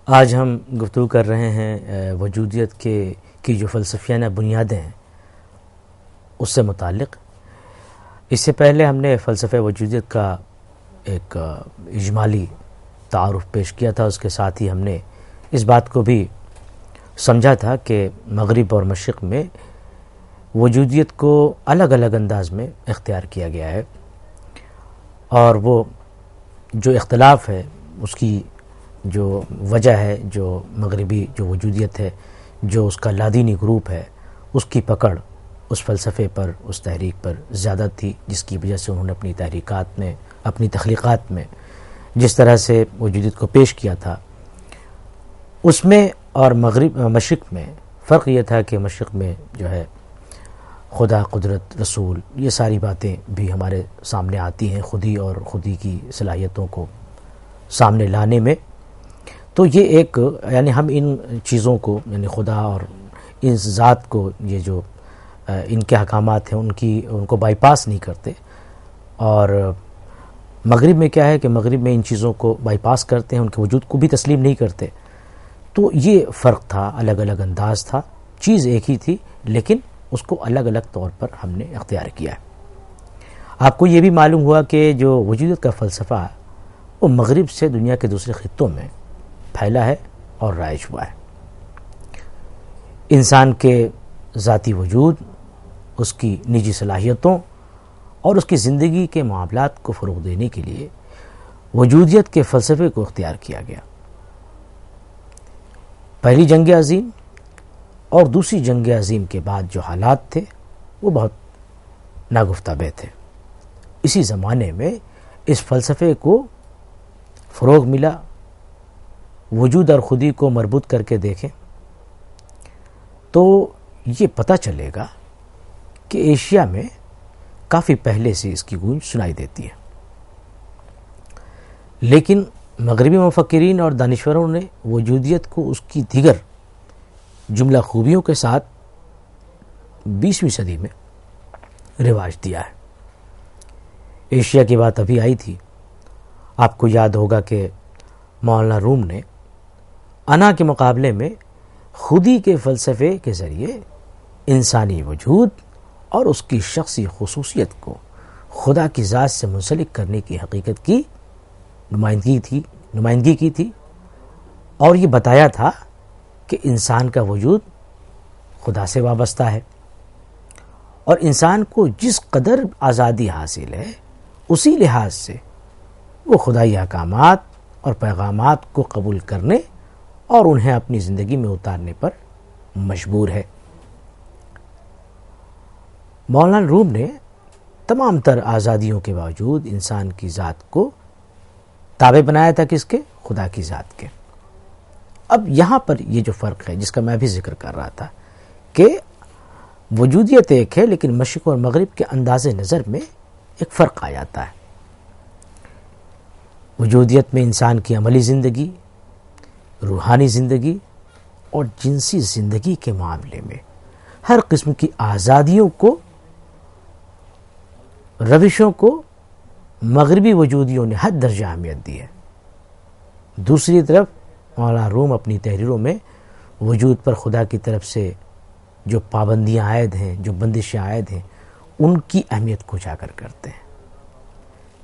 آج ہم گفتگو کر رہے ہیں وجودیت کی جو فلسفیانہ بنیادیں ہیں اس سے متعلق۔ اس سے پہلے ہم نے فلسفہ وجودیت کا ایک اجمالی تعارف پیش کیا تھا، اس کے ساتھ ہی ہم نے اس بات کو بھی سمجھا تھا کہ مغرب اور مشرق میں وجودیت کو الگ الگ انداز میں اختیار کیا گیا ہے، اور وہ جو اختلاف ہے اس کی جو وجہ ہے، جو مغربی جو وجودیت ہے، جو اس کا لادینی گروپ ہے، اس کی پکڑ اس فلسفے پر، اس تحریک پر زیادہ تھی، جس کی وجہ سے انہوں نے اپنی تحریکات میں، اپنی تخلیقات میں جس طرح سے وجودیت کو پیش کیا تھا، اس میں اور مشرق میں فرق یہ تھا کہ مشرق میں جو ہے خدا، قدرت، رسول، یہ ساری باتیں بھی ہمارے سامنے آتی ہیں، خودی اور خودی کی صلاحیتوں کو سامنے لانے میں۔ تو یہ ایک یعنی ہم ان چیزوں کو، یعنی خدا اور اس ذات کو، یہ جو ان کے احکامات ہیں ان کو بائی پاس نہیں کرتے، اور مغرب میں کیا ہے کہ مغرب میں ان چیزوں کو بائی پاس کرتے ہیں، ان کے وجود کو بھی تسلیم نہیں کرتے۔ تو یہ فرق تھا، الگ الگ انداز تھا، چیز ایک ہی تھی لیکن اس کو الگ الگ طور پر ہم نے اختیار کیا ہے۔ آپ کو یہ بھی معلوم ہوا کہ جو وجودیت کا فلسفہ ہے وہ مغرب سے دنیا کے دوسرے خطوں میں پھیلا ہے اور رائج ہوا ہے۔ انسان کے ذاتی وجود، اس کی نجی صلاحیتوں اور اس کی زندگی کے معاملات کو فروغ دینے کے لیے وجودیت کے فلسفے کو اختیار کیا گیا۔ پہلی جنگ عظیم اور دوسری جنگ عظیم کے بعد جو حالات تھے وہ بہت ناگفتہ بہ تھے۔ اسی زمانے میں اس فلسفے کو فروغ ملا۔ وجود اور خودی کو مربوط کر کے دیکھیں تو یہ پتہ چلے گا کہ ایشیا میں کافی پہلے سے اس کی گونج سنائی دیتی ہے، لیکن مغربی مفکرین اور دانشوروں نے وجودیت کو اس کی دیگر جملہ خوبیوں کے ساتھ 20ویں صدی میں رواج دیا ہے۔ ایشیا کی بات ابھی آئی تھی، آپ کو یاد ہوگا کہ مولانا روم نے انا کے مقابلے میں خودی کے فلسفے کے ذریعے انسانی وجود اور اس کی شخصی خصوصیت کو خدا کی ذات سے منسلک کرنے کی حقیقت کی نمائندگی کی تھی، اور یہ بتایا تھا کہ انسان کا وجود خدا سے وابستہ ہے، اور انسان کو جس قدر آزادی حاصل ہے اسی لحاظ سے وہ خدائی احکامات اور پیغامات کو قبول کرنے اور انہیں اپنی زندگی میں اتارنے پر مجبور ہے۔ مولانا روم نے تمام تر آزادیوں کے باوجود انسان کی ذات کو تابع بنایا تھا، کس کے؟ خدا کی ذات کے۔ اب یہاں پر یہ جو فرق ہے جس کا میں بھی ذکر کر رہا تھا کہ وجودیت ایک ہے لیکن مشرق اور مغرب کے انداز نظر میں ایک فرق آ جاتا ہے۔ وجودیت میں انسان کی عملی زندگی، روحانی زندگی اور جنسی زندگی کے معاملے میں ہر قسم کی آزادیوں کو، روشوں کو مغربی وجودیوں نے حد درجہ اہمیت دی ہے۔ دوسری طرف مولانا روم اپنی تحریروں میں وجود پر خدا کی طرف سے جو پابندیاں عائد ہیں، جو بندشیں عائد ہیں، ان کی اہمیت کو اجاگر کرتے ہیں۔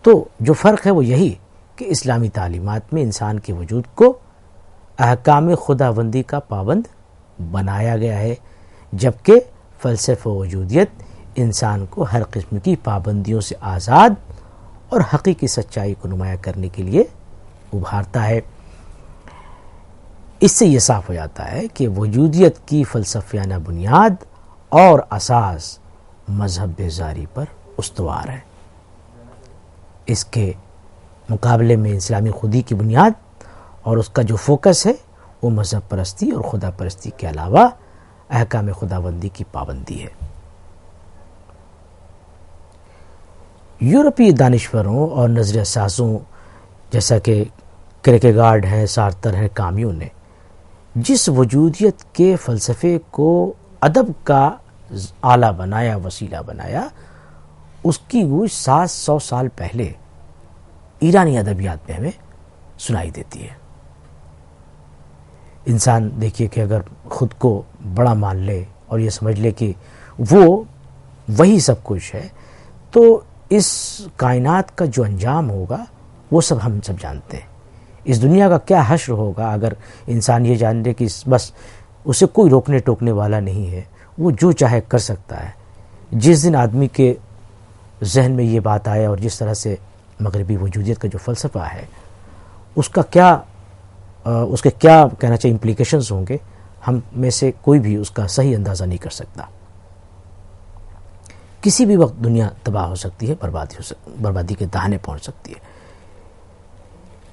تو جو فرق ہے وہ یہی کہ اسلامی تعلیمات میں انسان کے وجود کو احکام خداوندی کا پابند بنایا گیا ہے، جبکہ فلسفہ وجودیت انسان کو ہر قسم کی پابندیوں سے آزاد اور حقیقی سچائی کو نمایاں کرنے کے لیے ابھارتا ہے۔ اس سے یہ صاف ہو جاتا ہے کہ وجودیت کی فلسفیانہ بنیاد اور اساس مذہب بیزاری پر استوار ہے۔ اس کے مقابلے میں اسلامی خودی کی بنیاد اور اس کا جو فوکس ہے وہ مذہب پرستی اور خدا پرستی کے علاوہ احکام خداوندی کی پابندی ہے۔ یورپی دانشوروں اور نظریہ سازوں جیسا کہ کیرکیگارڈ ہے، سارتر ہے، کامیو نے جس وجودیت کے فلسفے کو ادب کا آلہ بنایا، وسیلہ بنایا، اس کی گونج 700 سال پہلے ایرانی ادبیات میں ہمیں سنائی دیتی ہے۔ انسان دیکھیے کہ اگر خود کو بڑا مان لے اور یہ سمجھ لے کہ وہی سب کچھ ہے، تو اس کائنات کا جو انجام ہوگا وہ سب ہم سب جانتے ہیں. اس دنیا کا کیا حشر ہوگا اگر انسان یہ جان لے کہ بس اسے کوئی روکنے ٹوکنے والا نہیں ہے، وہ جو چاہے کر سکتا ہے. جس دن آدمی کے ذہن میں یہ بات آیا اور جس طرح سے مغربی وجودیت کا جو فلسفہ ہے اس کے کیا کہنا چاہیے امپلیکیشنز ہوں گے، ہم میں سے کوئی بھی اس کا صحیح اندازہ نہیں کر سکتا. کسی بھی وقت دنیا تباہ ہو سکتی ہے، بربادی کے دہانے پہنچ سکتی ہے.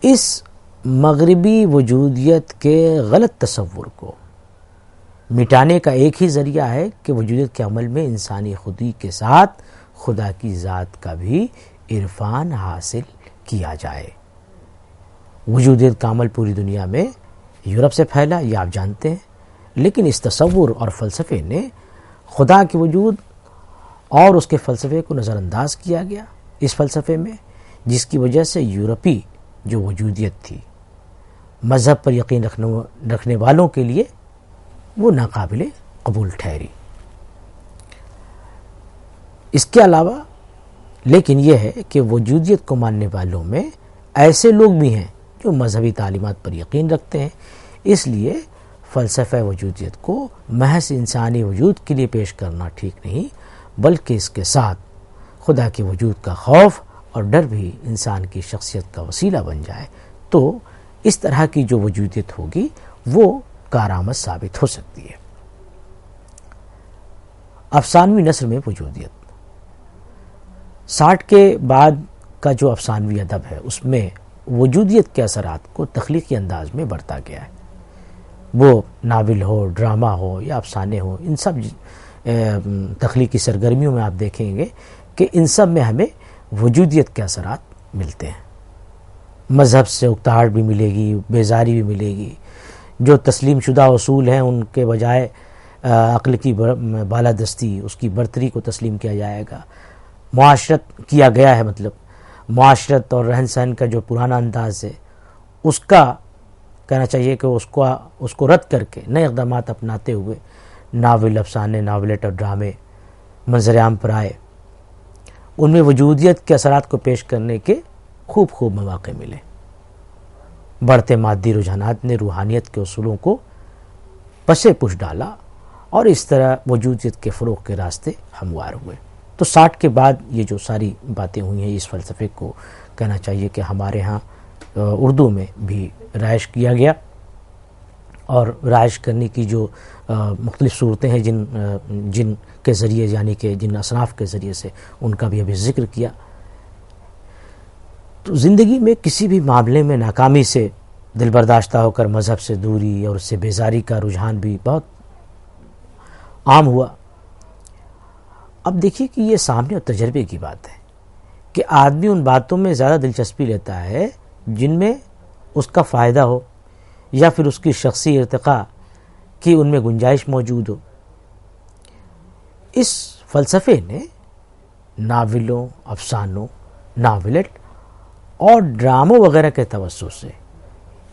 اس مغربی وجودیت کے غلط تصور کو مٹانے کا ایک ہی ذریعہ ہے کہ وجودیت کے عمل میں انسانی خودی کے ساتھ خدا کی ذات کا بھی عرفان حاصل کیا جائے. وجودیت کا عمل پوری دنیا میں یورپ سے پھیلا، یہ آپ جانتے ہیں، لیکن اس تصور اور فلسفے نے خدا کے وجود اور اس کے فلسفے کو نظر انداز کیا گیا اس فلسفے میں، جس کی وجہ سے یورپی جو وجودیت تھی مذہب پر یقین رکھنے والوں کے لیے وہ ناقابل قبول ٹھہری. اس کے علاوہ لیکن یہ ہے کہ وجودیت کو ماننے والوں میں ایسے لوگ بھی ہیں جو مذہبی تعلیمات پر یقین رکھتے ہیں. اس لیے فلسفہ وجودیت کو محض انسانی وجود کے لیے پیش کرنا ٹھیک نہیں، بلکہ اس کے ساتھ خدا کے وجود کا خوف اور ڈر بھی انسان کی شخصیت کا وسیلہ بن جائے تو اس طرح کی جو وجودیت ہوگی وہ کارآمد ثابت ہو سکتی ہے. افسانوی نثر میں وجودیت 60 کے بعد کا جو افسانوی ادب ہے اس میں وجودیت کے اثرات کو تخلیقی انداز میں برتا گیا ہے. وہ ناول ہو، ڈرامہ ہو یا افسانے ہو، ان سب تخلیقی سرگرمیوں میں آپ دیکھیں گے کہ ان سب میں ہمیں وجودیت کے اثرات ملتے ہیں. مذہب سے اکتاہٹ بھی ملے گی، بیزاری بھی ملے گی. جو تسلیم شدہ اصول ہیں ان کے بجائے عقل کی بالادستی، اس کی برتری کو تسلیم کیا جائے گا. معاشرت کیا گیا ہے، مطلب معاشرت اور رہن سہن کا جو پرانا انداز ہے اس کا کہنا چاہیے کہ اس کو رد کر کے نئے اقدامات اپناتے ہوئے ناول، افسانے، ناولٹ اور ڈرامے منظر عام پر آئے. ان میں وجودیت کے اثرات کو پیش کرنے کے خوب مواقع ملے. بڑھتے مادی رجحانات نے روحانیت کے اصولوں کو پسے پش ڈالا اور اس طرح وجودیت کے فروغ کے راستے ہموار ہوئے. تو 60 کے بعد یہ جو ساری باتیں ہوئی ہیں، اس فلسفے کو کہنا چاہیے کہ ہمارے ہاں اردو میں بھی رائج کیا گیا، اور رائج کرنے کی جو مختلف صورتیں ہیں جن کے ذریعے، یعنی کہ جن اصناف کے ذریعے سے ان کا بھی ابھی ذکر کیا. تو زندگی میں کسی بھی معاملے میں ناکامی سے دل برداشتہ ہو کر مذہب سے دوری اور اس سے بیزاری کا رجحان بھی بہت عام ہوا. اب دیکھیے کہ یہ سامنے اور تجربے کی بات ہے کہ آدمی ان باتوں میں زیادہ دلچسپی لیتا ہے جن میں اس کا فائدہ ہو یا پھر اس کی شخصی ارتقاء کی ان میں گنجائش موجود ہو. اس فلسفے نے ناولوں، افسانوں، ناولٹ اور ڈراموں وغیرہ کے توسط سے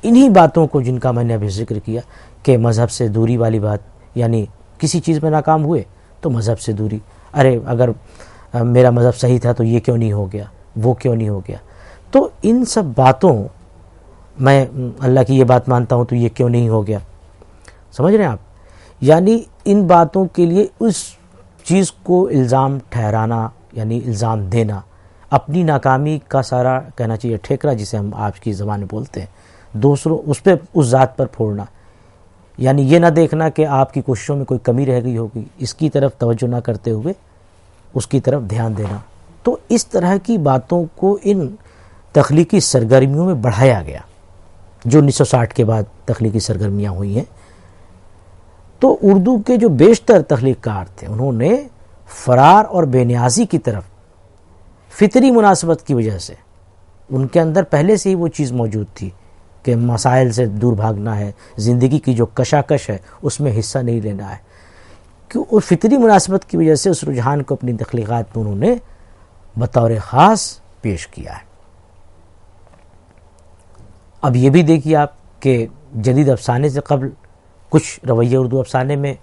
انہی باتوں کو، جن کا میں نے ابھی ذکر کیا کہ مذہب سے دوری والی بات، یعنی کسی چیز میں ناکام ہوئے تو مذہب سے دوری، ارے اگر میرا مذہب صحیح تھا تو یہ کیوں نہیں ہو گیا، وہ کیوں نہیں ہو گیا. تو ان سب باتوں، میں اللہ کی یہ بات مانتا ہوں تو یہ کیوں نہیں ہو گیا، سمجھ رہے ہیں آپ؟ یعنی ان باتوں کے لیے اس چیز کو الزام ٹھہرانا، یعنی الزام دینا، اپنی ناکامی کا سارا کہنا چاہیے ٹھیکرا، جسے ہم آج کی زبان میں بولتے ہیں، دوسروں اس پہ، اس ذات پر پھوڑنا. یعنی یہ نہ دیکھنا کہ آپ کی کوششوں میں کوئی کمی رہ گئی ہوگی، اس کی طرف توجہ نہ کرتے ہوئے اس کی طرف دھیان دینا. تو اس طرح کی باتوں کو ان تخلیقی سرگرمیوں میں بڑھایا گیا جو 1960 کے بعد تخلیقی سرگرمیاں ہوئی ہیں. تو اردو کے جو بیشتر تخلیق کار تھے انہوں نے فرار اور بے نیازی کی طرف فطری مناسبت کی وجہ سے، ان کے اندر پہلے سے ہی وہ چیز موجود تھی کہ مسائل سے دور بھاگنا ہے، زندگی کی جو کشاکش ہے اس میں حصہ نہیں لینا ہے، کہ اس فطری مناسبت کی وجہ سے اس رجحان کو اپنی تخلیقات میں انہوں نے بطور خاص پیش کیا ہے. اب یہ بھی دیکھیے آپ کہ جدید افسانے سے قبل کچھ رویہ اردو افسانے میں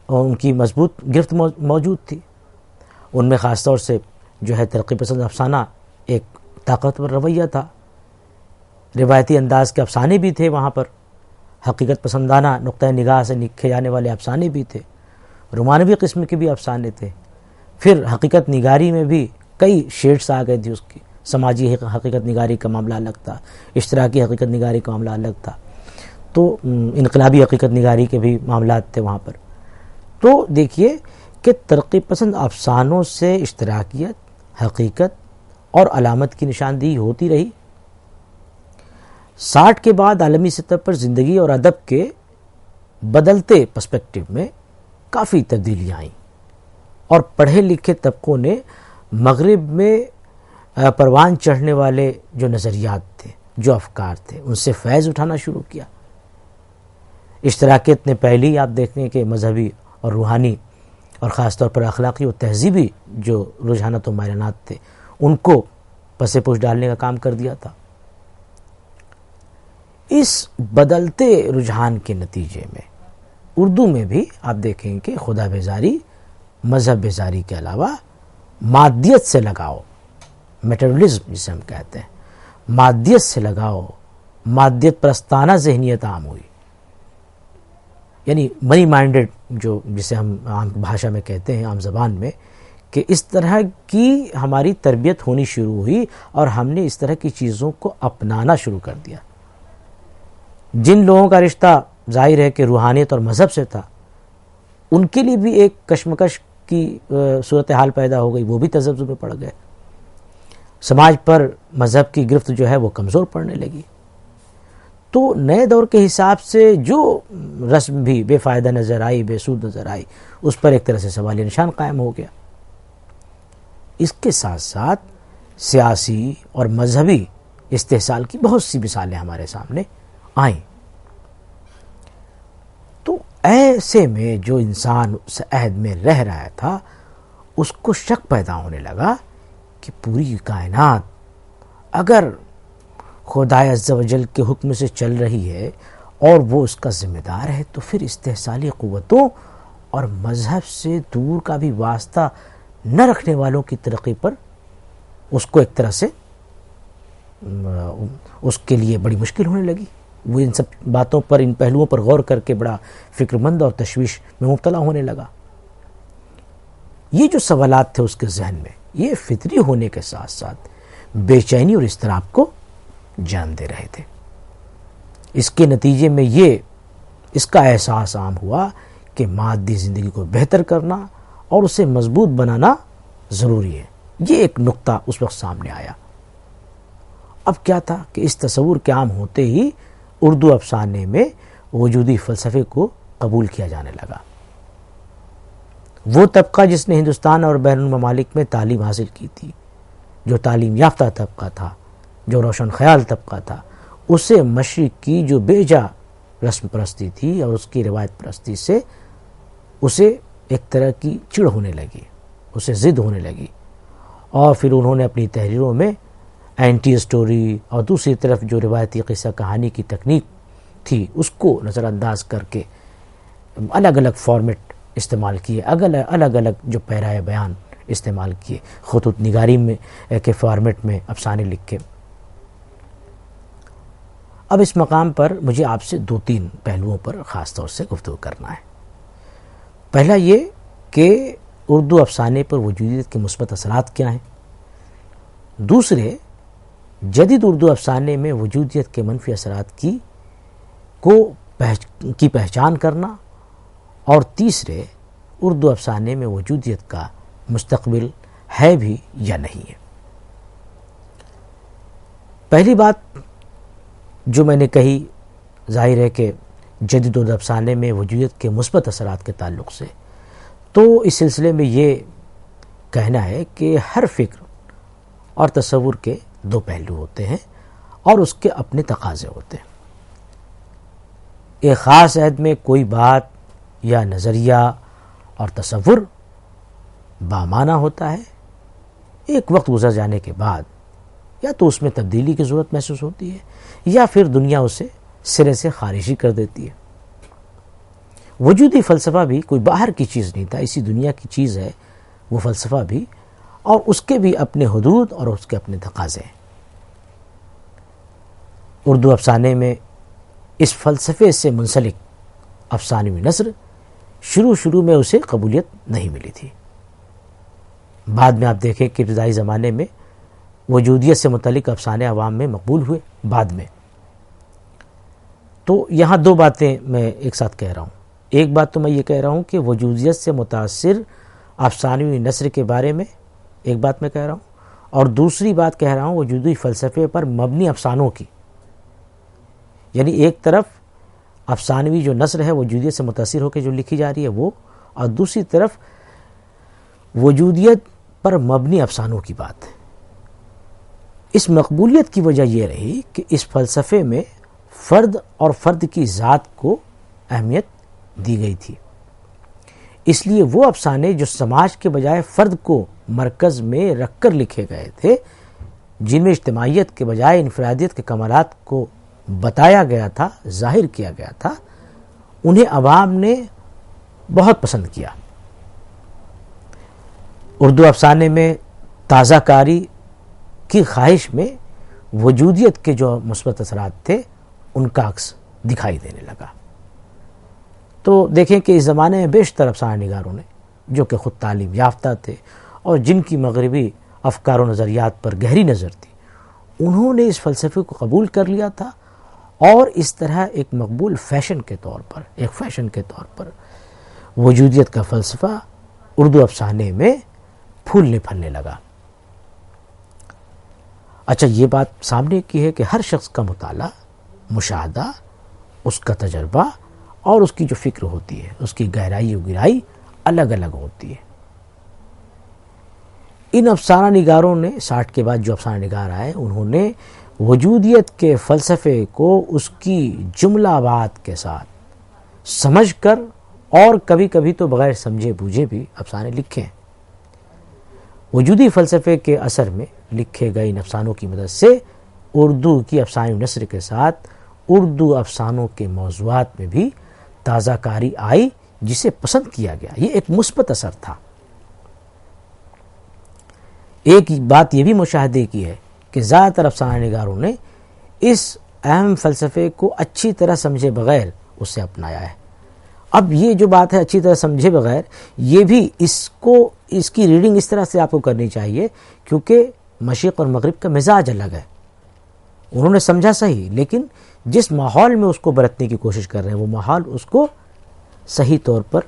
ان کی مضبوط گرفت موجود تھی. ان میں خاص طور سے جو ہے ترقی پسند افسانہ ایک طاقتور رویہ تھا. روایتی انداز کے افسانے بھی تھے وہاں پر، حقیقت پسندانہ نقطۂ نگاہ سے لکھے جانے والے افسانے بھی تھے، رومانوی قسم کے بھی افسانے تھے. پھر حقیقت نگاری میں بھی کئی شیڈز آ گئے تھے اس کی. سماجی حقیقت نگاری کا معاملہ الگ تھا، اشتراکی حقیقت نگاری کا معاملہ الگ تھا، تو انقلابی حقیقت نگاری کے بھی معاملات تھے وہاں پر. تو دیکھیے کہ ترقی پسند افسانوں سے اشتراکیت، حقیقت اور علامت کی نشاندہی ہوتی رہی. 60 کے بعد عالمی سطح پر زندگی اور ادب کے بدلتے پرسپیکٹو میں کافی تبدیلیاں آئیں، اور پڑھے لکھے طبقوں نے مغرب میں پروان چڑھنے والے جو نظریات تھے، جو افکار تھے، ان سے فیض اٹھانا شروع کیا. اشتراکیت نے پہلی آپ دیکھیں کہ مذہبی اور روحانی اور خاص طور پر اخلاقی و تہذیبی جو رجحانات و میلانات تھے ان کو پس پوش ڈالنے کا کام کر دیا تھا. اس بدلتے رجحان کے نتیجے میں اردو میں بھی آپ دیکھیں کہ خدا بیزاری، مذہب بیزاری کے علاوہ مادیت سے لگاؤ، میٹریلزم جسے ہم کہتے ہیں، مادیت سے لگاؤ، مادیت پرستانہ ذہنیت عام ہوئی. یعنی منی مائنڈڈ جو جسے ہم عام بھاشا میں کہتے ہیں، عام زبان میں، کہ اس طرح کی ہماری تربیت ہونی شروع ہوئی اور ہم نے اس طرح کی چیزوں کو اپنانا شروع کر دیا. جن لوگوں کا رشتہ ظاہر ہے کہ روحانیت اور مذہب سے تھا، ان کے لیے بھی ایک کشمکش کی صورتحال پیدا ہو گئی، وہ بھی تذبذب میں پڑ گئے. سماج پر مذہب کی گرفت جو ہے وہ کمزور پڑنے لگی. تو نئے دور کے حساب سے جو رسم بھی بے فائدہ نظر آئی، بے سود نظر آئی، اس پر ایک طرح سے سوالیہ نشان قائم ہو گیا. اس کے ساتھ ساتھ سیاسی اور مذہبی استحصال کی بہت سی مثالیں ہمارے سامنے آئیں. تو ایسے میں جو انسان اس عہد میں رہ رہا تھا اس کو شک پیدا ہونے لگا کہ پوری کائنات اگر خدائے عز و جل کے حکم سے چل رہی ہے اور وہ اس کا ذمہ دار ہے، تو پھر استحصالی قوتوں اور مذہب سے دور کا بھی واسطہ نہ رکھنے والوں کی ترقی پر اس کو ایک طرح سے اس کے لیے بڑی مشکل ہونے لگی. وہ ان سب باتوں پر، ان پہلوؤں پر غور کر کے بڑا فکر مند اور تشویش میں مبتلا ہونے لگا. یہ جو سوالات تھے اس کے ذہن میں، یہ فطری ہونے کے ساتھ ساتھ بے چینی اور اضطراب کو جنم دے رہے تھے. اس کے نتیجے میں اس کا احساس عام ہوا کہ مادی زندگی کو بہتر کرنا اور اسے مضبوط بنانا ضروری ہے. یہ ایک نقطہ اس وقت سامنے آیا. اب کیا تھا کہ اس تصور کے عام ہوتے ہی اردو افسانے میں وجودی فلسفے کو قبول کیا جانے لگا. وہ طبقہ جس نے ہندوستان اور بین الممالک میں تعلیم حاصل کی تھی، جو تعلیم یافتہ طبقہ تھا، جو روشن خیال طبقہ تھا، اسے مشرق کی جو بے جا رسم پرستی تھی اور اس کی روایت پرستی سے اسے ایک طرح کی چڑ ہونے لگی، اسے ضد ہونے لگی. اور پھر انہوں نے اپنی تحریروں میں اینٹی اسٹوری اور دوسری طرف جو روایتی قصہ کہانی کی تکنیک تھی اس کو نظر انداز کر کے الگ الگ فارمیٹ استعمال کیے، الگ الگ جو پیرائے بیان استعمال کیے، خطوط نگاری میں کے فارمیٹ میں افسانے لکھے. اب اس مقام پر مجھے آپ سے 2-3 پہلوؤں پر خاص طور سے گفتگو کرنا ہے. پہلا یہ کہ اردو افسانے پر وجودیت کے مثبت اثرات کیا ہیں. دوسرے، جدید اردو افسانے میں وجودیت کے منفی اثرات کی پہچان کرنا. اور تیسرے، اردو افسانے میں وجودیت کا مستقبل ہے بھی یا نہیں ہے. پہلی بات جو میں نے کہی، ظاہر ہے کہ جدید اردو افسانے میں وجودیت کے مثبت اثرات کے تعلق سے، تو اس سلسلے میں یہ کہنا ہے کہ ہر فکر اور تصور کے 2 پہلو ہوتے ہیں اور اس کے اپنے تقاضے ہوتے ہیں. ایک خاص عہد میں کوئی بات یا نظریہ اور تصور بامعنی ہوتا ہے. ایک وقت گزر جانے کے بعد یا تو اس میں تبدیلی کی ضرورت محسوس ہوتی ہے یا پھر دنیا اسے سرے سے خارج ہی کر دیتی ہے۔ وجودی فلسفہ بھی کوئی باہر کی چیز نہیں تھا، اسی دنیا کی چیز ہے وہ فلسفہ بھی، اور اس کے بھی اپنے حدود اور اس کے اپنے تقاضے ہیں۔ اردو افسانے میں اس فلسفے سے منسلک افسانوی نثر شروع میں اسے قبولیت نہیں ملی تھی۔ بعد میں آپ دیکھیں کہ ابتدائی زمانے میں وجودیت سے متعلق افسانے عوام میں مقبول ہوئے بعد میں۔ تو یہاں دو باتیں میں ایک ساتھ کہہ رہا ہوں۔ ایک بات تو میں یہ کہہ رہا ہوں کہ وجودیت سے متاثر افسانوی نثر کے بارے میں ایک بات میں کہہ رہا ہوں، اور دوسری بات کہہ رہا ہوں وجودی فلسفے پر مبنی افسانوں کی۔ یعنی ایک طرف افسانوی جو نثر ہے وجودیت سے متاثر ہو کے جو لکھی جا رہی ہے وہ، اور دوسری طرف وجودیت پر مبنی افسانوں کی بات ہے۔ اس مقبولیت کی وجہ یہ رہی کہ اس فلسفے میں فرد اور فرد کی ذات کو اہمیت دی گئی تھی۔ اس لیے وہ افسانے جو سماج کے بجائے فرد کو مرکز میں رکھ کر لکھے گئے تھے، جن میں اجتماعیت کے بجائے انفرادیت کے کمالات کو بتایا گیا تھا، ظاہر کیا گیا تھا، انہیں عوام نے بہت پسند کیا۔ اردو افسانے میں تازہ کاری کی خواہش میں وجودیت کے جو مثبت اثرات تھے ان کا عکس دکھائی دینے لگا۔ تو دیکھیں کہ اس زمانے میں بیشتر افسانہ نگاروں نے، جو کہ خود تعلیم یافتہ تھے اور جن کی مغربی افکار و نظریات پر گہری نظر تھی، انہوں نے اس فلسفے کو قبول کر لیا تھا، اور اس طرح ایک مقبول فیشن کے طور پر وجودیت کا فلسفہ اردو افسانے میں پھولنے پھلنے لگا۔ اچھا، یہ بات سامنے کی ہے کہ ہر شخص کا مطالعہ، مشاہدہ، اس کا تجربہ اور اس کی جو فکر ہوتی ہے، اس کی گہرائی و گہرائی الگ الگ ہوتی ہے۔ ان افسانہ نگاروں نے 60 کے بعد جو افسانہ نگار آئے، انہوں نے وجودیت کے فلسفے کو اس کی جملہ بات کے ساتھ سمجھ کر، اور کبھی کبھی تو بغیر سمجھے بوجھے بھی افسانے لکھے ہیں۔ وجودی فلسفے کے اثر میں لکھے گئے ان افسانوں کی مدد سے اردو کی افسانوی نثر کے ساتھ اردو افسانوں کے موضوعات میں بھی تازہ کاری آئی، جسے پسند کیا گیا۔ یہ ایک مثبت اثر تھا۔ ایک بات یہ بھی مشاہدے کی ہے کہ زیادہ تر افسانہ نگاروں نے اس اہم فلسفے کو اچھی طرح سمجھے بغیر اسے اپنایا ہے۔ اب یہ جو بات ہے اچھی طرح سمجھے بغیر، یہ بھی اس کی ریڈنگ اس طرح سے آپ کو کرنی چاہیے، کیونکہ مشرق اور مغرب کا مزاج الگ ہے۔ انہوں نے سمجھا صحیح، لیکن جس ماحول میں اس کو برتنے کی کوشش کر رہے ہیں وہ ماحول اس کو صحیح طور پر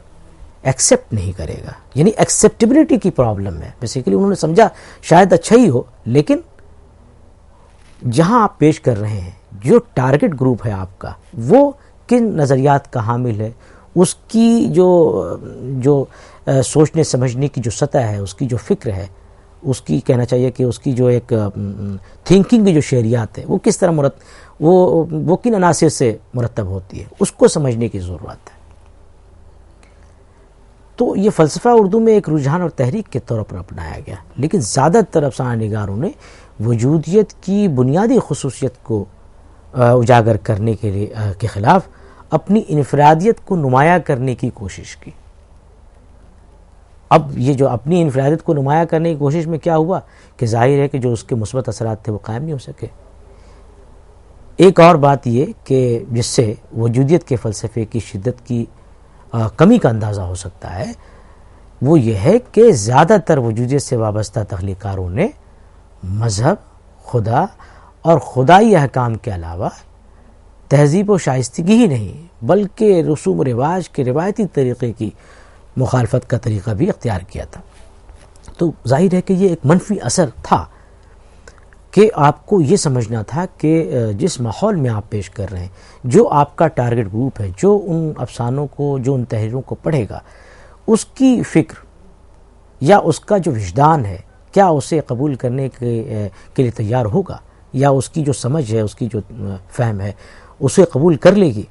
ایکسیپٹ نہیں کرے گا، یعنی ایکسیپٹیبلٹی کی پرابلم ہے۔ بیسیکلی انہوں نے سمجھا شاید اچھا ہی ہو، لیکن جہاں آپ پیش کر رہے ہیں، جو ٹارگٹ گروپ ہے آپ کا، وہ کن نظریات کا حامل ہے، اس کی جو سوچنے سمجھنے کی جو سطح ہے، اس کی جو فکر ہے، اس کی کہنا چاہیے کہ اس کی جو ایک تھنکنگ کی جو شعریات ہے، وہ کس طرح وہ کن عناصر سے مرتب ہوتی ہے، اس کو سمجھنے کی ضرورت ہے۔ تو یہ فلسفہ اردو میں ایک رجحان اور تحریک کے طور پر اپنایا گیا، لیکن زیادہ تر افسانہ نگاروں نے وجودیت کی بنیادی خصوصیت کو اجاگر کرنے کے خلاف اپنی انفرادیت کو نمایاں کرنے کی کوشش کی۔ اب یہ جو اپنی انفرادیت کو نمایاں کرنے کی کوشش میں کیا ہوا کہ ظاہر ہے کہ جو اس کے مثبت اثرات تھے وہ قائم نہیں ہو سکے۔ ایک اور بات یہ کہ جس سے وجودیت کے فلسفے کی شدت کی کمی کا اندازہ ہو سکتا ہے، وہ یہ ہے کہ زیادہ تر وجودیت سے وابستہ تخلیقکاروں نے مذہب، خدا اور خدائی احکام کے علاوہ تہذیب و شائستگی ہی نہیں بلکہ رسوم و رواج کے روایتی طریقے کی مخالفت کا طریقہ بھی اختیار کیا تھا۔ تو ظاہر ہے کہ یہ ایک منفی اثر تھا کہ آپ کو یہ سمجھنا تھا کہ جس ماحول میں آپ پیش کر رہے ہیں، جو آپ کا ٹارگٹ گروپ ہے، جو ان افسانوں کو، جو ان تحریروں کو پڑھے گا، اس کی فکر یا اس کا جو وجدان ہے، کیا اسے قبول کرنے کے لیے تیار ہوگا، یا اس کی جو سمجھ ہے، اس کی جو فہم ہے، اسے قبول کر لے گی۔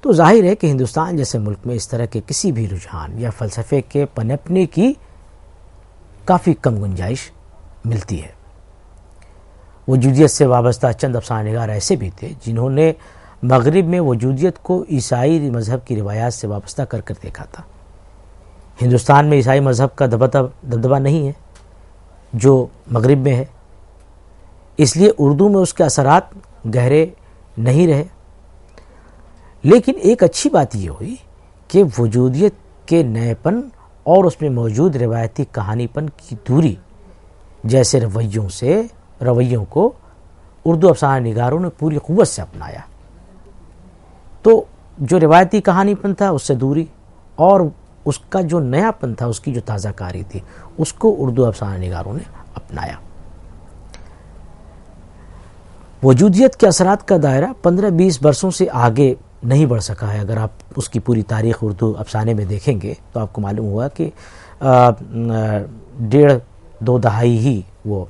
تو ظاہر ہے کہ ہندوستان جیسے ملک میں اس طرح کے کسی بھی رجحان یا فلسفے کے پنپنے کی کافی کم گنجائش ملتی ہے۔ وجودیت سے وابستہ چند افسانہ نگار ایسے بھی تھے جنہوں نے مغرب میں وجودیت کو عیسائی مذہب کی روایات سے وابستہ کر کر دیکھا تھا۔ ہندوستان میں عیسائی مذہب کا دبدبہ نہیں ہے جو مغرب میں ہے، اس لیے اردو میں اس کے اثرات گہرے نہیں رہے۔ لیکن ایک اچھی بات یہ ہوئی کہ وجودیت کے نئے پن اور اس میں موجود روایتی کہانی پن کی دوری جیسے رویوں کو اردو افسانہ نگاروں نے پوری قوت سے اپنایا۔ تو جو روایتی کہانی پن تھا اس سے دوری اور اس کا جو نیا پن تھا، اس کی جو تازہ کاری تھی، اس کو اردو افسانہ نگاروں نے اپنایا۔ وجودیت کے اثرات کا دائرہ 15-20 برسوں سے آگے نہیں بڑھ سکا ہے۔ اگر آپ اس کی پوری تاریخ اردو افسانے میں دیکھیں گے تو آپ کو معلوم ہوا کہ 1.5-2 دہائی ہی وہ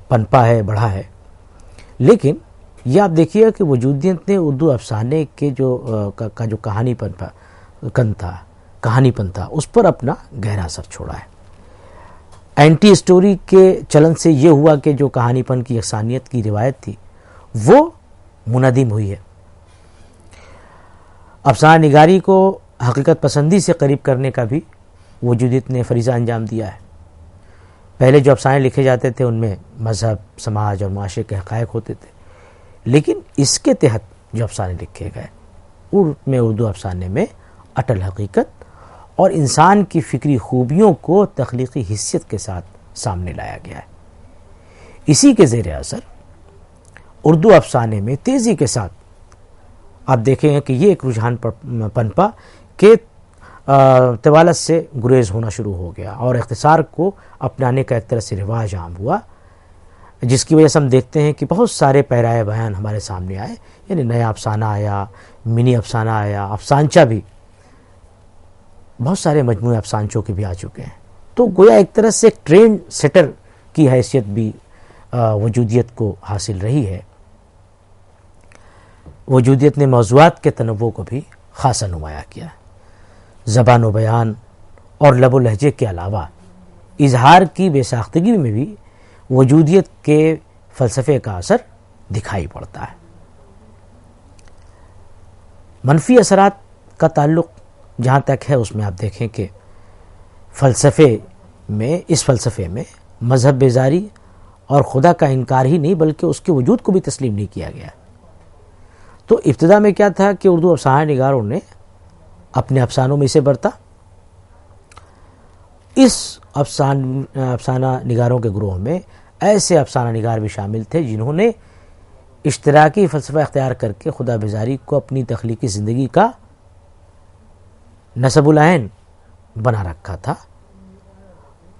پنپا ہے، بڑھا ہے۔ لیکن یہ آپ دیکھیے کہ وجودیت نے اردو افسانے کے جو کہانی پن تھا اس پر اپنا گہرا اثر چھوڑا ہے۔ اینٹی اسٹوری کے چلن سے یہ ہوا کہ جو کہانی پن کی یکسانیت کی روایت تھی وہ منہدم ہوئی ہے۔ افسانہ نگاری کو حقیقت پسندی سے قریب کرنے کا بھی وجودیت نے فریضہ انجام دیا ہے۔ پہلے جو افسانے لکھے جاتے تھے ان میں مذہب، سماج اور معاشرے کے حقائق ہوتے تھے، لیکن اس کے تحت جو افسانے لکھے گئے ان میں اردو افسانے میں اٹل حقیقت اور انسان کی فکری خوبیوں کو تخلیقی حیثیت کے ساتھ سامنے لایا گیا ہے۔ اسی کے زیر اثر اردو افسانے میں تیزی کے ساتھ آپ دیکھیں گے کہ یہ ایک رجحان پنپا کہ طوالت سے گریز ہونا شروع ہو گیا اور اختصار کو اپنانے کا ایک طرح سے رواج عام ہوا، جس کی وجہ سے ہم دیکھتے ہیں کہ بہت سارے پیرائے بیان ہمارے سامنے آئے، یعنی نیا افسانہ آیا، منی افسانہ آیا، افسانچہ بھی بہت سارے مجموعے افسانچوں کے بھی آ چکے ہیں۔ تو گویا ایک طرح سے ایک ٹرینڈ سیٹر کی حیثیت بھی وجودیت کو حاصل رہی ہے۔ وجودیت نے موضوعات کے تنوع کو بھی خاصا نمایاں کیا۔ زبان و بیان اور لب و لہجے کے علاوہ اظہار کی بے ساختگی میں بھی وجودیت کے فلسفے کا اثر دکھائی پڑتا ہے۔ منفی اثرات کا تعلق جہاں تک ہے اس میں آپ دیکھیں کہ اس فلسفے میں مذہب بیزاری اور خدا کا انکار ہی نہیں بلکہ اس کے وجود کو بھی تسلیم نہیں کیا گیا۔ تو ابتدا میں کیا تھا کہ اردو افسانہ نگاروں نے اپنے افسانوں میں اسے برتا۔ اس افسانہ نگاروں کے گروہ میں ایسے افسانہ نگار بھی شامل تھے جنہوں نے اشتراکی فلسفہ اختیار کر کے خدا بیزاری کو اپنی تخلیقی زندگی کا نصب العین بنا رکھا تھا۔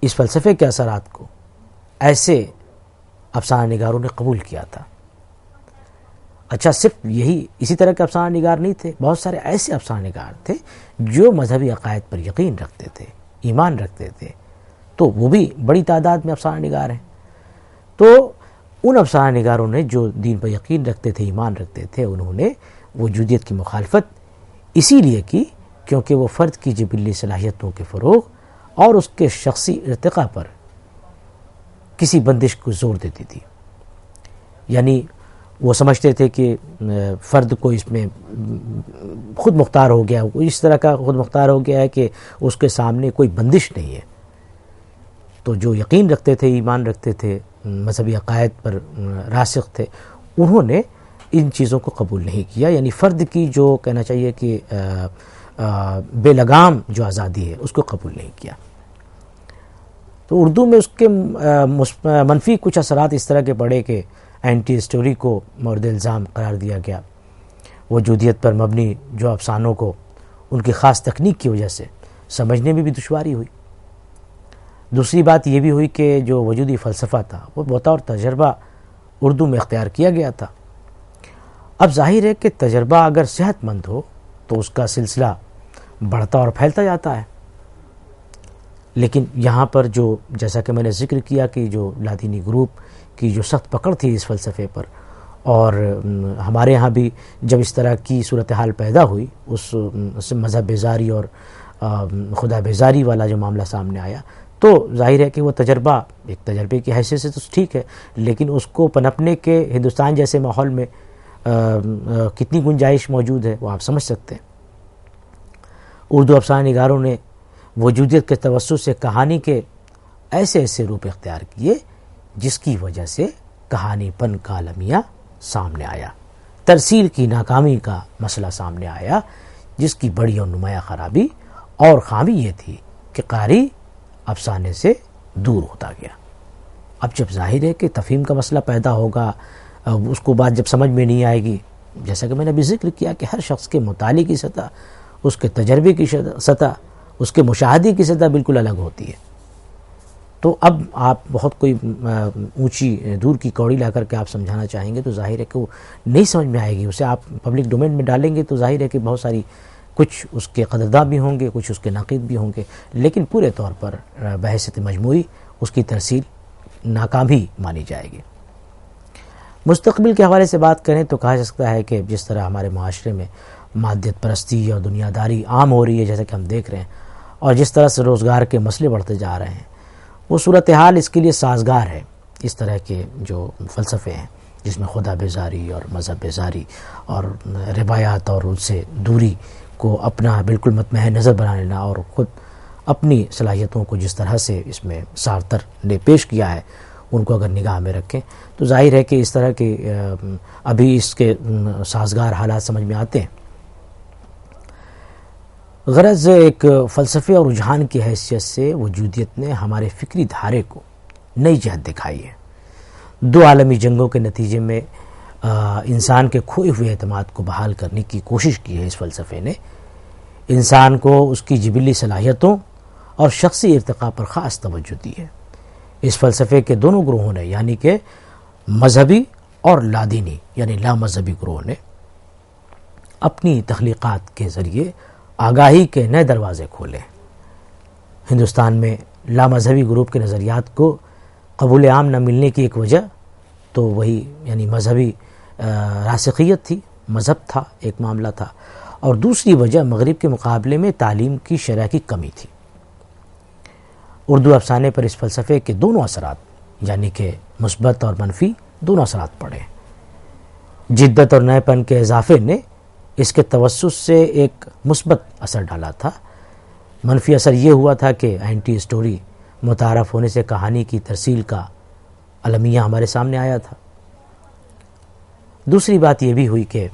اس فلسفے کے اثرات کو ایسے افسانہ نگاروں نے قبول کیا تھا۔ اچھا، صرف اسی طرح کے افسانہ نگار نہیں تھے، بہت سارے ایسے افسانہ نگار تھے جو مذہبی عقائد پر یقین رکھتے تھے، ایمان رکھتے تھے، تو وہ بھی بڑی تعداد میں افسانہ نگار ہیں۔ تو ان افسانہ نگاروں نے جو دین پر یقین رکھتے تھے، ایمان رکھتے تھے، انہوں نے وجودیت کی مخالفت اسی لیے کی کیونکہ وہ فرد کی جبلی صلاحیتوں کے فروغ اور اس کے شخصی ارتقاء پر کسی بندش کو زور دیتی تھی۔ یعنی وہ سمجھتے تھے کہ فرد کو اس میں خود مختار ہو گیا، وہ اس طرح کا خود مختار ہو گیا ہے کہ اس کے سامنے کوئی بندش نہیں ہے۔ تو جو یقین رکھتے تھے، ایمان رکھتے تھے، مذہبی عقائد پر راسخ تھے، انہوں نے ان چیزوں کو قبول نہیں کیا، یعنی فرد کی جو کہنا چاہیے کہ بے لگام جو آزادی ہے اس کو قبول نہیں کیا۔ تو اردو میں اس کے منفی کچھ اثرات اس طرح کے پڑے کہ اینٹی اسٹوری کو مورد الزام قرار دیا گیا۔ وجودیت پر مبنی جو افسانوں کو ان کی خاص تکنیک کی وجہ سے سمجھنے میں بھی دشواری ہوئی۔ دوسری بات یہ بھی ہوئی کہ جو وجودی فلسفہ تھا وہ بطور تجربہ اردو میں اختیار کیا گیا تھا۔ اب ظاہر ہے کہ تجربہ اگر صحت مند ہو تو اس کا سلسلہ بڑھتا اور پھیلتا جاتا ہے، لیکن یہاں پر جو جیسا کہ میں نے ذکر کیا کہ جو لاطینی گروپ کی جو سخت پکڑ تھی اس فلسفے پر، اور ہمارے ہاں بھی جب اس طرح کی صورتحال پیدا ہوئی، اس مذہب بیزاری اور خدا بیزاری والا جو معاملہ سامنے آیا، تو ظاہر ہے کہ وہ تجربہ ایک تجربے کی حیثیت سے تو ٹھیک ہے، لیکن اس کو پنپنے کے ہندوستان جیسے ماحول میں کتنی گنجائش موجود ہے وہ آپ سمجھ سکتے ہیں۔ اردو افسانہ نگاروں نے وجودیت کے توسط سے کہانی کے ایسے ایسے روپ اختیار کیے جس کی وجہ سے کہانی پن کا المیہ سامنے آیا، ترسیل کی ناکامی کا مسئلہ سامنے آیا، جس کی بڑی اور نمایاں خرابی اور خامی یہ تھی کہ قاری افسانے سے دور ہوتا گیا۔ اب جب ظاہر ہے کہ تفہیم کا مسئلہ پیدا ہوگا، اس کو بات جب سمجھ میں نہیں آئے گی، جیسا کہ میں نے ابھی ذکر کیا کہ ہر شخص کے مطالعے کی سطح، اس کے تجربے کی سطح، اس کے مشاہدے کی سطح بالکل الگ ہوتی ہے۔ تو اب آپ بہت کوئی اونچی دور کی کوڑی لا کر کے آپ سمجھانا چاہیں گے تو ظاہر ہے کہ وہ نہیں سمجھ میں آئے گی، اسے آپ پبلک ڈومین میں ڈالیں گے تو ظاہر ہے کہ بہت ساری کچھ اس کے قدرداں بھی ہوں گے، کچھ اس کے ناقد بھی ہوں گے، لیکن پورے طور پر بحیثیت مجموعی اس کی ترسیل ناکام ہی مانی جائے گی۔ مستقبل کے حوالے سے بات کریں تو کہا جا سکتا ہے کہ جس طرح ہمارے معاشرے میں مادیت پرستی اور دنیا داری عام ہو رہی ہے جیسا کہ ہم دیکھ رہے ہیں، اور جس طرح سے روزگار کے مسئلے بڑھتے جا رہے ہیں، وہ صورتحال اس کے لیے سازگار ہے۔ اس طرح کے جو فلسفے ہیں جس میں خدا بیزاری اور مذہب بیزاری اور روایات اور ان سے دوری کو اپنا بالکل مطمئن نظر بنا لینا، اور خود اپنی صلاحیتوں کو جس طرح سے اس میں سارتر نے پیش کیا ہے ان کو اگر نگاہ میں رکھیں تو ظاہر ہے کہ اس طرح کے ابھی اس کے سازگار حالات سمجھ میں آتے ہیں۔ غرض ایک فلسفے اور رجحان کی حیثیت سے وجودیت نے ہمارے فکری دھارے کو نئی جہت دکھائی ہے۔ دو عالمی جنگوں کے نتیجے میں انسان کے کھوئے ہوئے اعتماد کو بحال کرنے کی کوشش کی ہے۔ اس فلسفے نے انسان کو اس کی جبلی صلاحیتوں اور شخصی ارتقاء پر خاص توجہ دی ہے۔ اس فلسفے کے دونوں گروہوں نے یعنی کہ مذہبی اور لادینی یعنی لا مذہبی گروہ نے اپنی تخلیقات کے ذریعے آگاہی کے نئے دروازے کھولے۔ ہندوستان میں لا مذہبی گروپ کے نظریات کو قبول عام نہ ملنے کی ایک وجہ تو وہی یعنی مذہبی راسخیت تھی، مذہب تھا، ایک معاملہ تھا، اور دوسری وجہ مغرب کے مقابلے میں تعلیم کی شرح کی کمی تھی۔ اردو افسانے پر اس فلسفے کے دونوں اثرات یعنی کہ مثبت اور منفی دونوں اثرات پڑے۔ جدت اور نئے پن کے اضافے نے اس کے توسط سے ایک مثبت اثر ڈالا تھا۔ منفی اثر یہ ہوا تھا کہ اینٹی اسٹوری متعارف ہونے سے کہانی کی ترسیل کا المیہ ہمارے سامنے آیا تھا۔ دوسری بات یہ بھی ہوئی کہ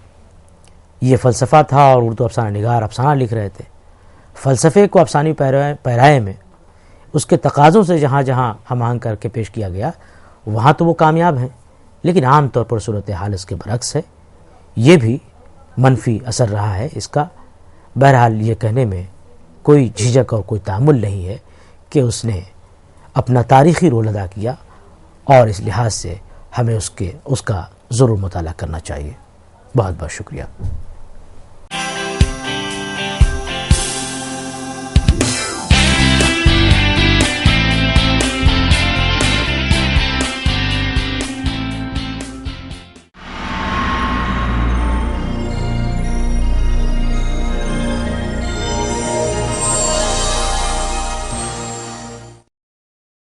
یہ فلسفہ تھا اور اردو افسانہ نگار افسانہ لکھ رہے تھے۔ فلسفے کو افسانوی پیرائے میں اس کے تقاضوں سے جہاں جہاں ہم آہنگ کر کے پیش کیا گیا وہاں تو وہ کامیاب ہیں، لیکن عام طور پر صورتحال اس کے برعکس ہے۔ یہ بھی منفی اثر رہا ہے اس کا۔ بہرحال یہ کہنے میں کوئی جھجک اور کوئی تعمل نہیں ہے کہ اس نے اپنا تاریخی رول ادا کیا، اور اس لحاظ سے ہمیں اس کا ضرور مطالعہ کرنا چاہیے۔ بہت بہت شکریہ۔